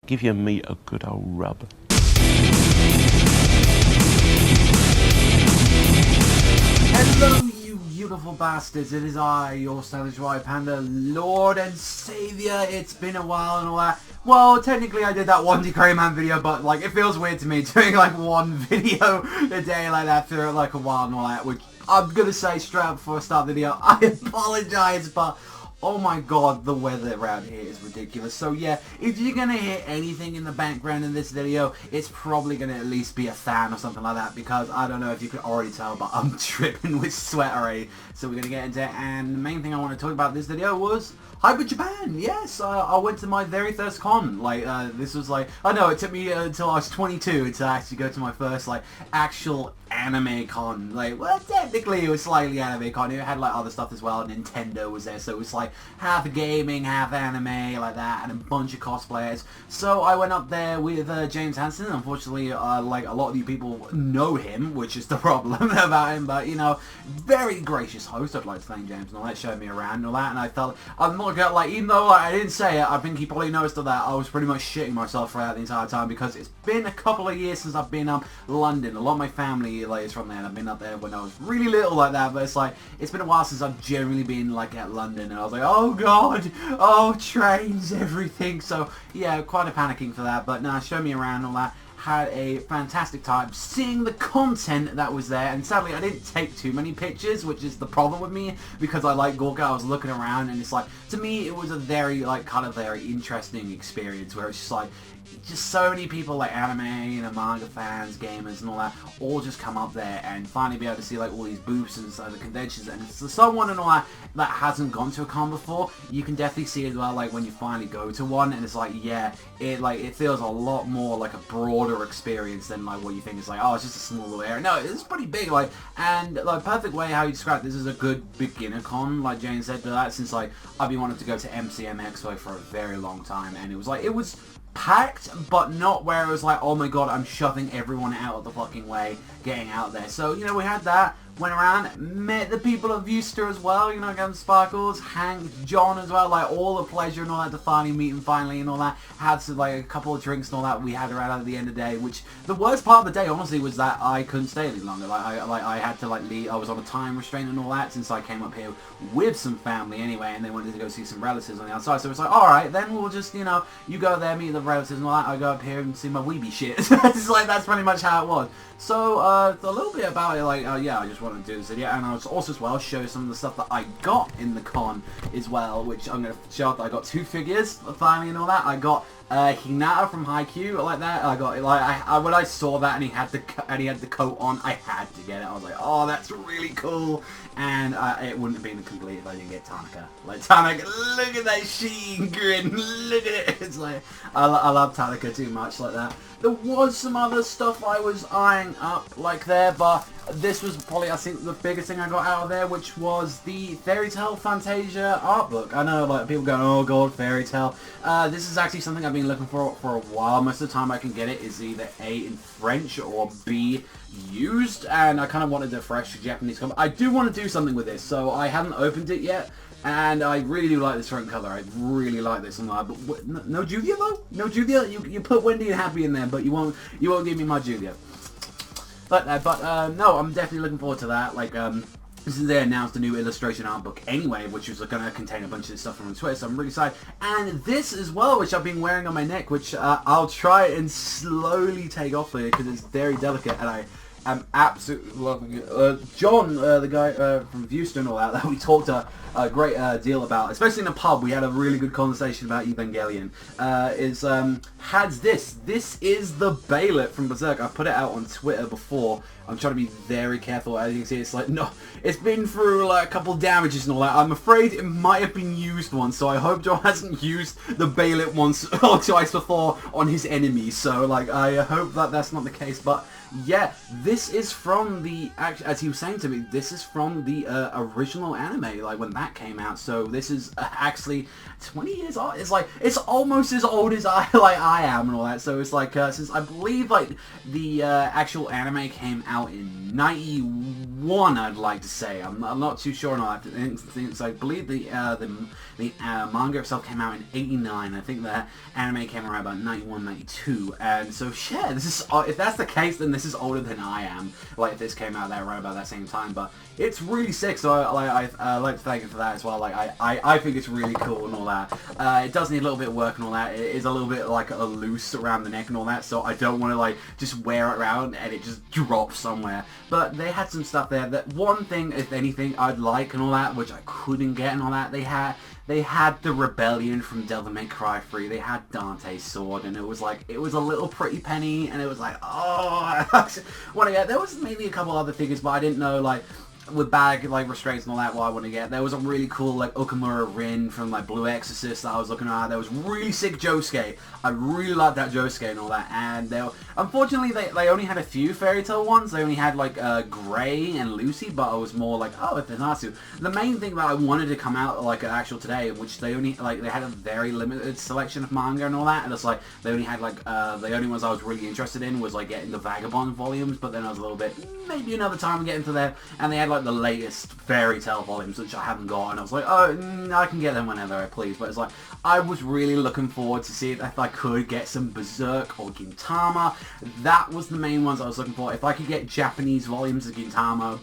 give your meat a good old rub. Hello, you beautiful bastards. It is I, your Savagezweipanda, Lord and Saviour. It's been a while and all that. Well, technically I did that one D.Gray man video, but like it feels weird to me doing like one video a day like that for like a while and all that, which I'm gonna say straight up before I start the video, I apologize, but oh my god, the weather around here is ridiculous. So yeah, if you're gonna hear anything in the background in this video, it's probably gonna at least be a fan or something like that, because I don't know if you can already tell, but I'm dripping with sweat already. So we're gonna get into it, and the main thing I want to talk about in this video was Hyper Japan. Yes, I went to my very first con. Like, this was like, I know it took me until I was 22 to actually go to my first like actual anime con. Like, well, technically it was slightly anime con. It had like other stuff as well. Nintendo was there, so it was like half gaming, half anime, like that, and a bunch of cosplayers. So I went up there with James Hansen. Unfortunately, like a lot of you people know him, which is the problem about him. But you know, very gracious host. I'd like to thank James and all that, showed me around and all that. And I felt I'm not gonna like, even though like, I didn't say it, I think he probably noticed all that. I was pretty much shitting myself throughout the entire time, because it's been a couple of years since I've been London. A lot of my family like is from there, and I've been up there when I was really little like that. But it's like it's been a while since I've generally been like at London, and I was like, oh god, oh trains, everything. So yeah, quite a panicking for that. But nah, show me around all that. Had a fantastic time seeing the content that was there, and sadly I didn't take too many pictures, which is the problem with me, because I like Gorka. I was looking around, and it's like, to me it was a very like kind of very interesting experience, where it's just like just so many people like anime, you know, manga fans, gamers and all that, all just come up there and finally be able to see like all these booths and the conventions. And for someone and all that hasn't gone to a con before, you can definitely see as well, like when you finally go to one, and it's like, yeah, it feels a lot more like a broader experience than like what you think is like, oh, it's just a small little area. No, it's pretty big, like, and like perfect way how you describe this is a good beginner con, like Jane said to that, since like I've been wanting to go to MCM Expo for a very long time, and it was like, it was packed, but not where it was like, oh my god, I'm shoving everyone out of the fucking way getting out there. So, you know, we had that, went around, met the people of Vista as well, you know, again, Sparkles, Hank, John as well, like, all the pleasure and all that to finally meet him finally and all that. Had some, like, a couple of drinks and all that we had around at the end of the day, which, the worst part of the day, honestly, was that I couldn't stay any longer. Like, I had to, like, leave. I was on a time restraint and all that, since I came up here with some family anyway, and they wanted to go see some relatives on the outside, so it's like, alright, then we'll just, you know, you go there, meet the relatives and all that, I go up here and see my weeby shit. It's like, that's pretty much how it was. So, a little bit about it, like, yeah, I just wanted to do this video, and I was also as well show some of the stuff that I got in the con as well, which I'm going to show off. I got 2 figures, finally, and all that. I got Hinata from Haikyu, like that. I got, like, when I saw that and he had the coat on, I had to get it. I was like, oh, that's really cool. And it wouldn't have been complete if I didn't get Tanaka. Like, Tanaka, look at that sheen grin, look at it. It's like, I love Tanaka too much, like that. There was some other stuff I was eyeing up, like there, but this was probably, I think, the biggest thing I got out of there, which was the Fairy Tail Fantasia art book. I know, like, people going, oh god, Fairy Tail. This is actually something I've been looking for a while. Most of the time I can get it is either A, in French, or B, used, and I kind of wanted a fresh Japanese cover. I do want to do something with this, so I haven't opened it yet. And I really do like this front cover. I really like this. But no Julia though. No Julia. You put Wendy and Happy in there, but you won't give me my Julia. But no, I'm definitely looking forward to that. Like this is they announced a new illustration art book anyway, which was going to contain a bunch of stuff from Twitter. So I'm really excited. And this as well, which I've been wearing on my neck, which I'll try and slowly take off here because it's very delicate, and I'm absolutely loving it. John, the guy from Viewster and all that we talked a great deal about, especially in a pub, we had a really good conversation about Evangelion, has this. This is the Baillet from Berserk. I put it out on Twitter before. I'm trying to be very careful. As you can see, it's like, no, it's been through like a couple of damages and all that. I'm afraid it might have been used once, so I hope John hasn't used the Baillet once or twice before on his enemies. So like, I hope that that's not the case, but yeah, this is from the, as he was saying to me, this is from the original anime, like when that came out. So this is actually 20 years old. It's like, it's almost as old as I am and all that. So it's like, since I believe like the actual anime came out in 91, I'd like to say. I'm not too sure on all that. So I believe the manga itself came out in 89. I think the anime came around about 91, 92. And so yeah, this is, if that's the case, then this is older than I am. Like if this came out there right about that same time, but it's really sick. So I like to thank him for that as well. Like I think it's really cool and all that. It does need a little bit of work and all that. It is a little bit like a loose around the neck and all that. So I don't want to like just wear it around and it just drops somewhere. But they had some stuff there. That one thing, if anything, I'd like and all that, which I couldn't get and all that. They had the rebellion from Devil May Cry 3. They had Dante's sword, and it was like, it was a little pretty penny, and it was like, oh, there was maybe a couple other figures, but I didn't know, like, with bag like restraints and all that, what I want to get. There was a really cool like Okamura Rin from like Blue Exorcist that I was looking at. There was really sick Josuke. I really liked that Josuke and all that. And unfortunately they only had a few fairy tale ones. They only had like Gray and Lucy, but I was more like, oh, if there's Natsu. The main thing that I wanted to come out like an actual today, which they only like, they had a very limited selection of manga and all that, and it's like they only had like the only ones I was really interested in was like getting the Vagabond volumes, but then I was a little bit, maybe another time getting to there, and they had like the latest fairy tale volumes, which I haven't got, and I was like, oh, I can get them whenever I please. But it's like, I was really looking forward to see if I could get some Berserk or Gintama. That was the main ones I was looking for. If I could get Japanese volumes of Gintama,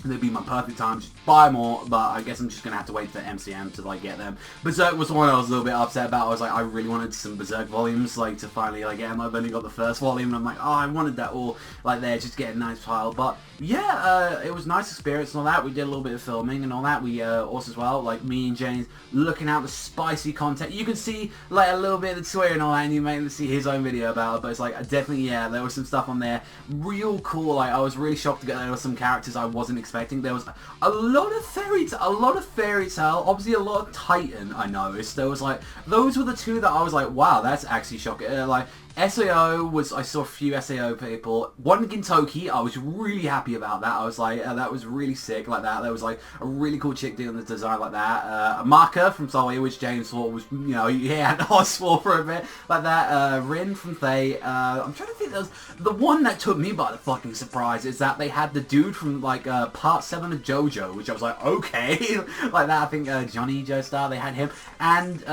it'd be my perfect time, just buy more, but I guess I'm just gonna have to wait for MCM to like get them. Berserk was the one I was a little bit upset about. I was like, I really wanted some Berserk volumes, like to finally like get them. I've only got the first volume, and I'm like, oh, I wanted that all like there, just get a nice pile. But yeah, it was a nice experience and all that. We did a little bit of filming and all that. We also as well, like me and James looking out the spicy content. You can see like a little bit of the swear and all that, and you may see his own video about it. But it's like definitely, yeah, there was some stuff on there, real cool. Like I was really shocked to get there were some characters I wasn't expecting. There was a lot of fairy tale, obviously a lot of Titan. I noticed there was like, those were the two that I was like, wow, that's actually shocking. Like SAO was, I saw a few SAO people. One Gintoki, I was really happy about that. I was like, that was really sick like that. There was like a really cool chick doing the design like that. Maka from Sousei, which James thought was, you know, he had horse for a bit like that. Rin from Thay. I'm trying to think, there was the one that took me by the fucking surprise is that they had the dude from like part 7 of Jojo, which I was like, okay, like that. I think Johnny Joestar, they had him, and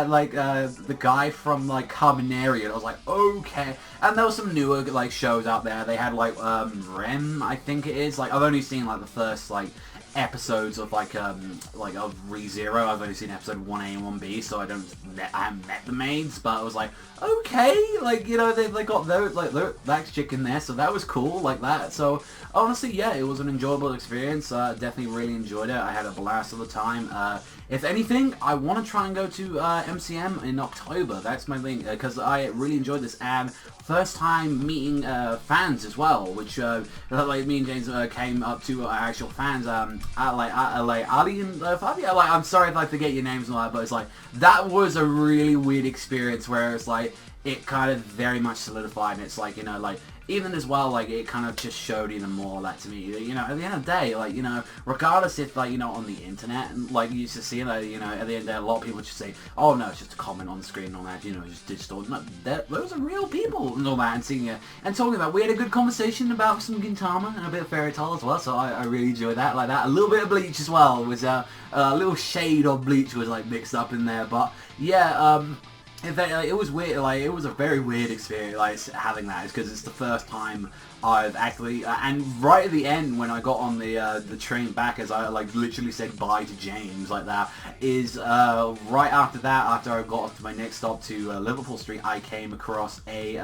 like the guy from like Kabaneri, and I was like, okay. And there was some newer like shows out there. They had like Rem, I think it is. Like I've only seen like the first like episodes of like of ReZero. I've only seen episode 1A and 1B, so I haven't met the maids, but I was like, okay, like, you know, they got those, like, that chick in there, so that was cool, like that. So honestly, yeah, it was an enjoyable experience. Definitely really enjoyed it. I had a blast all the time. If anything, I want to try and go to MCM in October. That's my thing, because I really enjoyed this, and first time meeting fans as well, which like me and James came up to actual fans, like Ali and Fabio. Like, I'm sorry if I forget your names and all that, but it's like, that was a really weird experience where it's like, it kind of very much solidified, and it's like, you know, like, even as well, like, it kind of just showed even more that to me, you know, at the end of the day, like, you know, regardless if, like, you know, on the internet, and, like, you used to see, like, you know, at the end of the day, a lot of people just say, oh, no, it's just a comment on the screen and all that, you know, it's just digital. No, those are real people and all that, and seeing it, and talking about, we had a good conversation about some Gintama and a bit of Fairy Tail as well, so I really enjoyed that, like that. A little bit of Bleach as well, was a little shade of Bleach was, like, mixed up in there, but, yeah, in fact, like, it was weird, like, it was a very weird experience, like, having that, because it's the first time I've actually, and right at the end when I got on the train back, as I like literally said bye to James like that, is right after that, after I got to my next stop to Liverpool Street, I came across a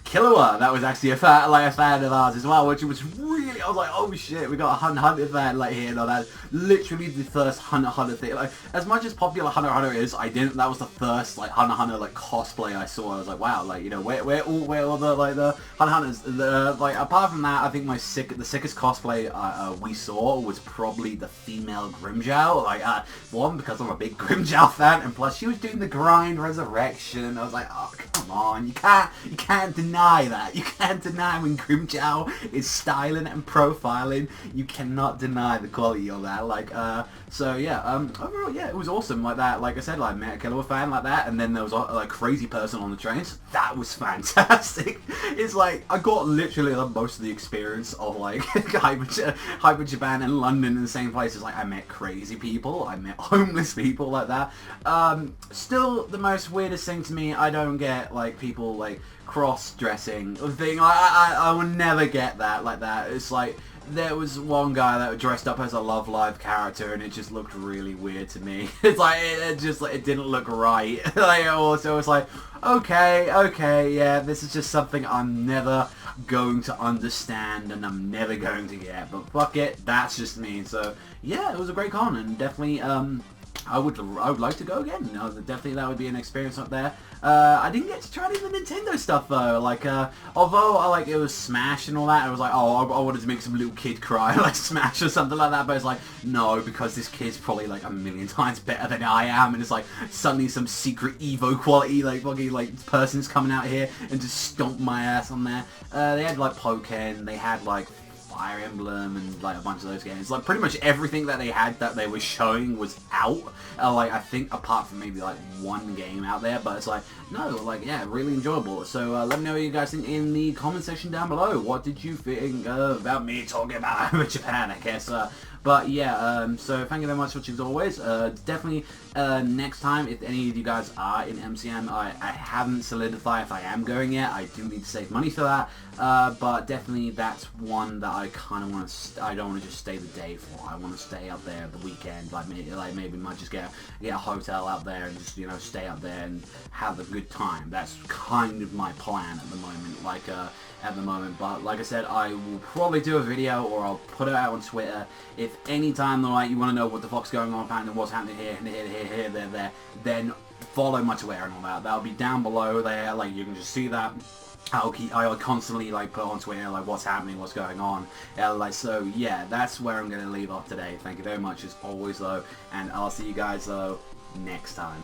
Killua that was actually a fan of ours as well, which was really, I was like, oh shit, we got a Hunter fan like here and all that. Literally the first Hunter thing. Like, as much as popular Hunter is, that was the first like Hunter like cosplay I saw, I was like, wow, like, you know, where all the like the hunters, like apart from that, I think the sickest cosplay we saw was probably the female Grimmjow. Like, one, because I'm a big Grimmjow fan, and plus she was doing the grind resurrection. I was like, oh, come on, you can't deny that. You can't deny when Grimmjow is styling and profiling. You cannot deny the quality of that. Like, so yeah, overall, yeah, it was awesome. Like that, like I said, like, I met a Killer fan like that, and then there was a like crazy person on the trains. That was fantastic. It's like I got literally most of the experience of like Hyper Japan and London in the same places. Like, I met crazy people, I met homeless people like that. Still, the most weirdest thing to me, I don't get like people like cross-dressing thing. I will never get that like that. It's like, there was one guy that dressed up as a Love Live character, and it just looked really weird to me. It's like, it just like, it didn't look right. Like, also, it's like, okay, yeah, this is just something I'm never going to understand, and I'm never going to get, but fuck it, that's just me. So yeah, it was a great con, and definitely I would like to go again. No, definitely that would be an experience up there. I didn't get to try any of the Nintendo stuff though. Like, although I like it was Smash and all that, I was like, oh, I wanted to make some little kid cry like Smash or something like that. But it's like, no, because this kid's probably like a million times better than I am, and it's like suddenly some secret Evo quality like fucking like person's coming out here and just stomp my ass on there. They had like Bouken, they had like Fire Emblem, and like a bunch of those games. Like, pretty much everything that they had that they were showing was out. Like, I think apart from maybe like one game out there, but it's like, no, like, yeah, really enjoyable. So let me know what you guys think in the comment section down below. What did you think about me talking about Japan, I guess. But yeah, so thank you very much for watching as always. Definitely next time, if any of you guys are in MCM, I haven't solidified if I am going yet. I do need to save money for that. But definitely that's one that I kind of want to. I don't want to just stay the day for. I want to stay up there the weekend. Like maybe might just get a hotel out there and just, you know, stay up there and have a good time. That's kind of my plan at the moment. Like at the moment, but like I said, I will probably do a video, or I'll put it out on Twitter. If any time like you want to know what the fuck's going on and what's happening here, there, then follow my Twitter and all that. That'll be down below there. Like, you can just see that. I'll constantly like put on Twitter like what's happening, what's going on. Like, so yeah, that's where I'm gonna leave off today. Thank you very much as always though, and I'll see you guys though next time.